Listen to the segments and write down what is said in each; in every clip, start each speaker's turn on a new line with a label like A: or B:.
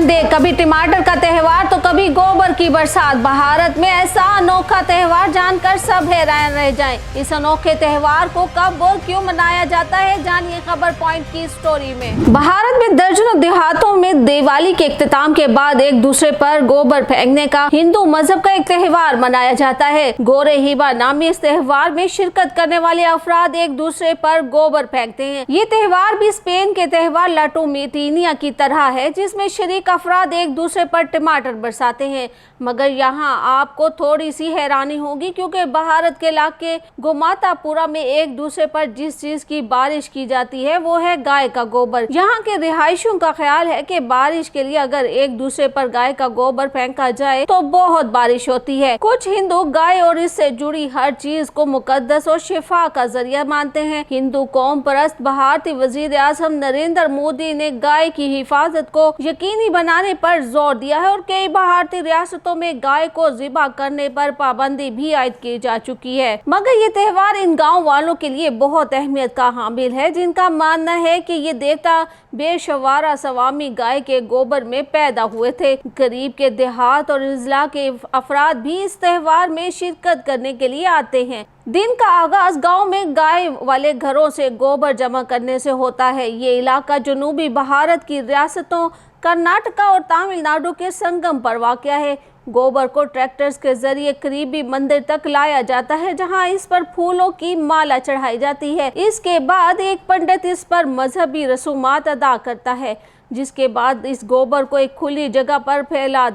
A: दे, कभी टमाटर का त्यौहार तो कभी गोबर की बरसात। भारत में ऐसा अनोखा त्यौहार जानकर सब हैरान रह जाएं। इस अनोखे त्यौहार को कब और क्यों मनाया जाता है, जानिए खबर पॉइंट की स्टोरी में। भारत में दर्जनों देहातों में दिवाली के इख्तिताम के बाद एक दूसरे पर गोबर फेंकने का हिंदू मजहब का एक त्यौहार मनाया जाता है। गोरे हिबा नामी इस त्यौहार में शिरकत करने वाले अफराद एक दूसरे पर गोबर फेंकते हैं। ये त्यौहार भी स्पेन के त्यौहार ला टोमाटिना की तरह है, जिसमें शरीक अफराद एक दूसरे पर टमाटर बरसाते हैं। मगर यहाँ आपको थोड़ी सी हैरानी होगी, क्योंकि भारत के इलाके गोमातापुरा में एक दूसरे पर जिस चीज की बारिश की जाती है वो है गाय का गोबर। यहाँ के रिहायशियों का ख्याल है कि बारिश के लिए अगर एक दूसरे पर गाय का गोबर फेंका जाए तो बहुत बारिश होती है। कुछ हिंदू गाय और इससे जुड़ी हर चीज को मुकद्दस और शिफा का जरिया मानते हैं। हिंदू कौम परस्त भारतीय वजीर आजम नरेंद्र मोदी ने गाय की हिफाजत को यकीनी बनाने पर जोर दिया है और कई भारतीय रियासतों में गाय को ज़िबा करने पर पाबंदी भी आयद की जा चुकी है। मगर ये त्यौहार इन गांव वालों के लिए बहुत अहमियत का हामिल है, जिनका मानना है कि ये देवता बेशवारा सवामी गाय के गोबर में पैदा हुए थे। करीब के देहात और इजला के अफराद भी इस त्यौहार में शिरकत करने के लिए आते हैं। दिन का आगाज गांव में गाय वाले घरों से गोबर जमा करने से होता है। ये इलाका जनूबी भारत की रियासतों कर्नाटका और तमिलनाडु के संगम पर वाक़या है। गोबर को ट्रैक्टर्स के जरिए करीबी मंदिर तक लाया जाता है, जहां इस पर फूलों की माला चढ़ाई जाती है। इसके बाद एक पंडित इस पर मजहबी रसूमात अदा करता है, जिसके बाद इस गोबर को एक खुली जगह पर फैला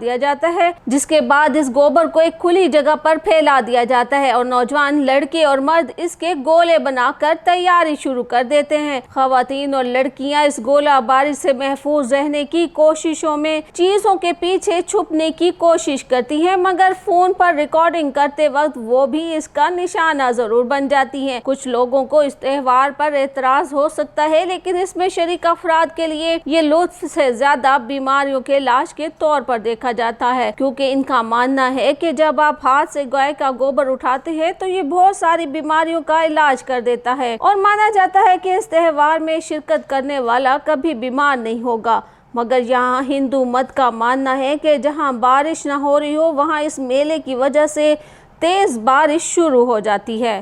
A: दिया जाता है और नौजवान लड़के और मर्द इसके गोले बनाकर तैयारी शुरू कर देते हैं। खवातीन और लड़कियां इस गोला बारिश से महफूज रहने की कोशिशों में चीजों के पीछे छुपने की कोशिश करती हैं, मगर फोन पर रिकॉर्डिंग करते वक्त वो भी इसका निशाना जरूर बन जाती हैं। कुछ लोगों को इस त्यौहार पर एतराज हो सकता है, लेकिन इसमें शरीक अफराद के लिए ये लुत्फ से ज्यादा बीमारियों के इलाज के तौर पर देखा जाता है, क्योंकि इनका मानना है कि जब आप हाथ से गाय का गोबर उठाते हैं तो ये बहुत सारी बीमारियों का इलाज कर देता है और माना जाता है कि इस त्यौहार में शिरकत करने वाला कभी बीमार नहीं होगा। मगर यहाँ हिंदू मत का मानना है कि जहाँ बारिश न हो रही हो वहाँ इस मेले की वजह से तेज बारिश शुरू हो जाती है।